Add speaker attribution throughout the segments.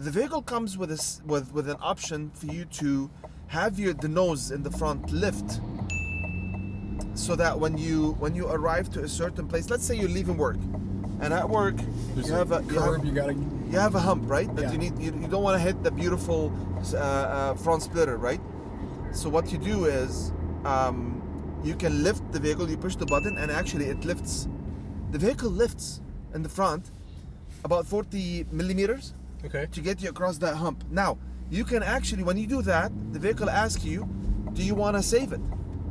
Speaker 1: The vehicle comes with with an option for you to have the nose in the front lift, so that when you arrive to a certain place, let's say you're leaving work, and at work you have a hump, right? That you don't want to hit the beautiful front splitter, right? So what you do is you can lift the vehicle. You push the button, and actually it lifts. The vehicle lifts in the front about 40 millimeters.
Speaker 2: Okay.
Speaker 1: To get you across that hump. Now, you can actually, when you do that, the vehicle asks you, do you want to save it?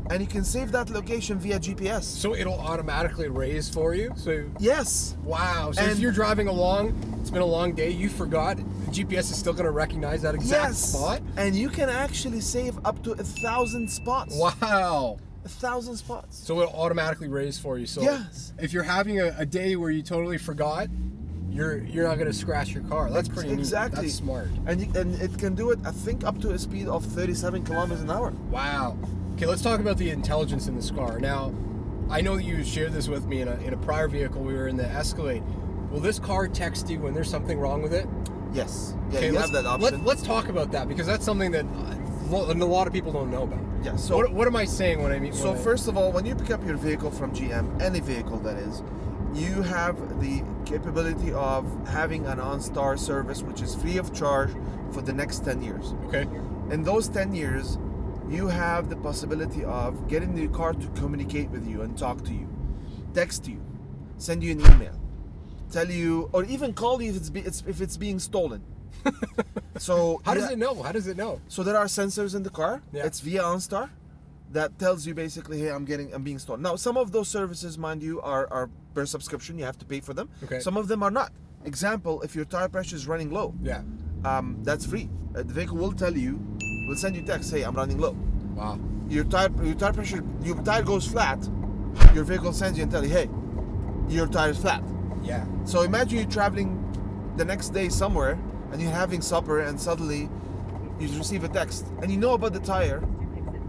Speaker 1: And you can save that location via GPS.
Speaker 2: So it'll automatically raise for you? So
Speaker 1: yes.
Speaker 2: Wow. So if you're driving along, it's been a long day, you forgot, the GPS is still going to recognize that exact spot?
Speaker 1: And you can actually save up to 1,000 spots.
Speaker 2: Wow.
Speaker 1: 1,000 spots.
Speaker 2: So it'll automatically raise for you. So
Speaker 1: yes.
Speaker 2: If you're having a day where you totally forgot, you're not going to scratch your car. That's pretty neat. That's smart.
Speaker 1: And it can do it, I think, up to a speed of 37 kilometers an hour.
Speaker 2: Wow. Okay, let's talk about the intelligence in this car. Now, I know that you shared this with me in a prior vehicle. We were in the Escalade. Will this car text you when there's something wrong with it?
Speaker 1: Yes. Yeah,
Speaker 2: okay,
Speaker 1: you have that option.
Speaker 2: Let's talk about that, because that's something that a lot of people don't know about.
Speaker 1: Yeah. So
Speaker 2: what am I saying when I mean?
Speaker 1: So first of all, when you pick up your vehicle from GM, any vehicle that is, you have the capability of having an OnStar service, which is free of charge for the next 10 years.
Speaker 2: Okay.
Speaker 1: In those 10 years, you have the possibility of getting the car to communicate with you and talk to you, text you, send you an email, tell you, or even call you if it's being stolen. So
Speaker 2: how does it know? How does it know?
Speaker 1: So there are sensors in the car.
Speaker 2: Yeah.
Speaker 1: It's via OnStar that tells you basically, hey, I'm being stolen. Now, some of those services, mind you, are per subscription. You have to pay for them.
Speaker 2: Okay.
Speaker 1: Some of them are not. Example, if your tire pressure is running low, that's free. The vehicle will tell you, will send you text, hey, I'm running low.
Speaker 2: Wow.
Speaker 1: Your tire pressure, your tire goes flat. Your vehicle sends you and tell you, hey, your tire is flat.
Speaker 2: Yeah.
Speaker 1: So imagine you're traveling the next day somewhere and you're having supper and suddenly you receive a text and you know about the tire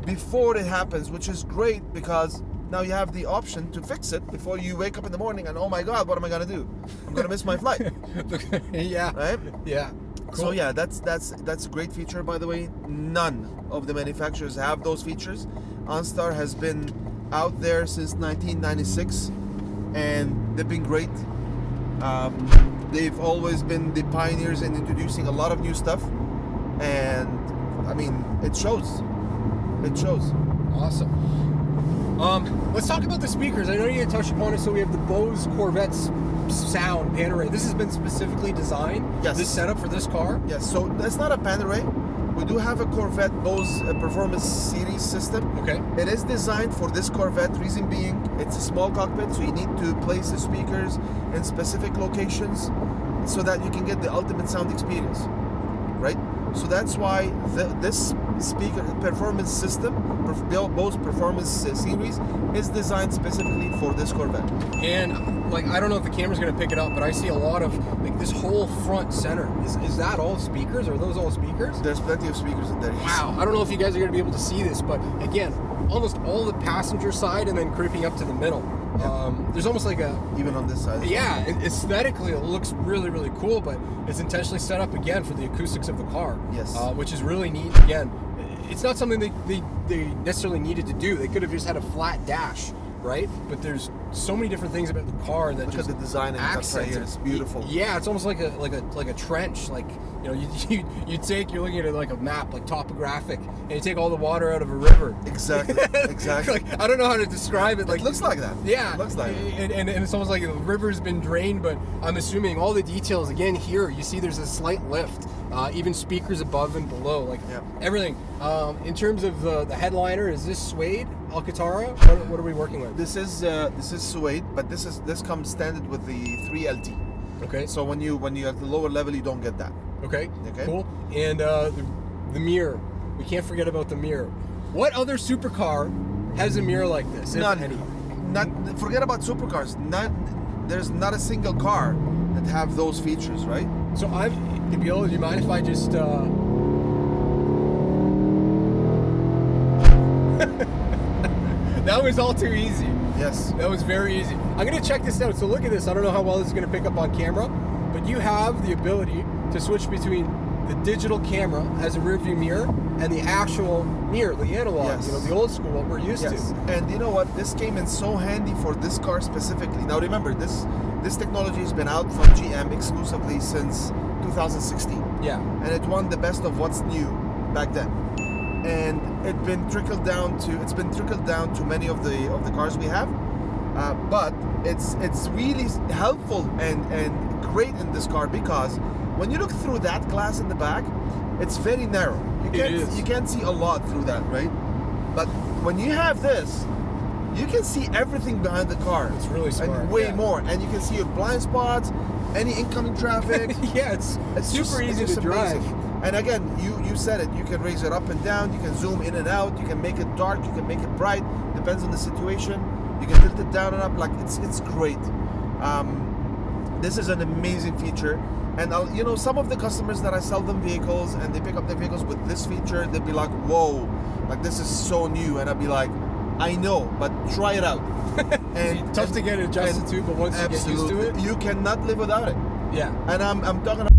Speaker 1: before it happens, which is great because now you have the option to fix it before you wake up in the morning and, oh my God, what am I gonna do? I'm gonna miss my flight.
Speaker 2: Yeah.
Speaker 1: Right?
Speaker 2: Yeah. Cool.
Speaker 1: So yeah, that's a great feature, by the way. None of the manufacturers have those features. OnStar has been out there since 1996 and they've been great. They've always been the pioneers in introducing a lot of new stuff, and I mean, it shows. It shows.
Speaker 2: Awesome. Let's talk about the speakers. I know you touched upon it. So we have the Bose Corvette sound panoramic. This has been specifically designed.
Speaker 1: Yes.
Speaker 2: This setup for this car.
Speaker 1: Yes. So that's not a panoramic. We do have a Corvette Bose Performance Series system.
Speaker 2: Okay.
Speaker 1: It is designed for this Corvette. Reason being, it's a small cockpit, so you need to place the speakers in specific locations so that you can get the ultimate sound experience, right? So that's why this speaker performance system, Bose Performance Series, is designed specifically for this Corvette.
Speaker 2: And like, I don't know if the camera's going to pick it up, but I see a lot of like this whole front center. Is that all speakers? Are those all speakers?
Speaker 1: There's plenty of speakers in there.
Speaker 2: Wow. I don't know if you guys are going to be able to see this, but again, almost all the passenger side and then creeping up to the middle. There's almost like
Speaker 1: even on this side.
Speaker 2: Yeah, aesthetically it looks really, really cool, but it's intentionally set up again for the acoustics of the car.
Speaker 1: Yes.
Speaker 2: Which is really neat. Again, it's not something they necessarily needed to do. They could have just had a flat dash, right? But there's so many different things about the car that
Speaker 1: look
Speaker 2: just
Speaker 1: at the design and
Speaker 2: accents
Speaker 1: right here. It's beautiful.
Speaker 2: Yeah, it's almost like a trench. Like, you know, you're looking at it like a map, like topographic, and you take all the water out of a river.
Speaker 1: Exactly. Exactly.
Speaker 2: Like, I don't know how to describe it. Like,
Speaker 1: it looks like that.
Speaker 2: Yeah,
Speaker 1: it looks like it.
Speaker 2: And it's almost like the river's been drained, but I'm assuming all the details. Again, here you see there's a slight lift, even speakers above and below, like everything. In terms of the headliner, is this suede Alcantara? What are we working with?
Speaker 1: This is suede, but this comes standard with the 3LT.
Speaker 2: Okay.
Speaker 1: So when you at the lower level, you don't get that.
Speaker 2: Okay. Cool. And the mirror. We can't forget about the mirror. What other supercar has a mirror like this?
Speaker 1: None. Not forget about supercars. There's not a single car that have those features, right?
Speaker 2: So Nabil, do you mind if I just that was all too easy.
Speaker 1: Yes.
Speaker 2: That was very easy. I'm going to check this out. So look at this. I don't know how well this is going to pick up on camera, but you have the ability to switch between the digital camera as a rear view mirror and the actual mirror, the analog,
Speaker 1: Yes.
Speaker 2: you know, the old school, what we're used
Speaker 1: Yes.
Speaker 2: to.
Speaker 1: And you know what? This came in so handy for this car specifically. Now remember, this technology has been out from GM exclusively since 2016.
Speaker 2: Yeah.
Speaker 1: And it won the best of what's new back then. And it's been trickled down to many of the cars we have. But it's really helpful and great in this car because when you look through that glass in the back, it's very narrow. You can't see a lot through that, right? But when you have this, you can see everything behind the car.
Speaker 2: It's really smart.
Speaker 1: And way more. And you can see your blind spots, any incoming traffic.
Speaker 2: Yeah, it's super easy to drive.
Speaker 1: Amazing. And again, you said it. You can raise it up and down. You can zoom in and out. You can make it dark. You can make it bright. Depends on the situation. You can tilt it down and up. Like it's great. This is an amazing feature. And you know, some of the customers that I sell them vehicles and they pick up their vehicles with this feature, they'd be like, "Whoa, like this is so new." And I'd be like, "I know, but try it out."
Speaker 2: Tough to get adjusted to, but once you get used to it,
Speaker 1: you cannot live without it.
Speaker 2: yeah.
Speaker 1: And I'm talking about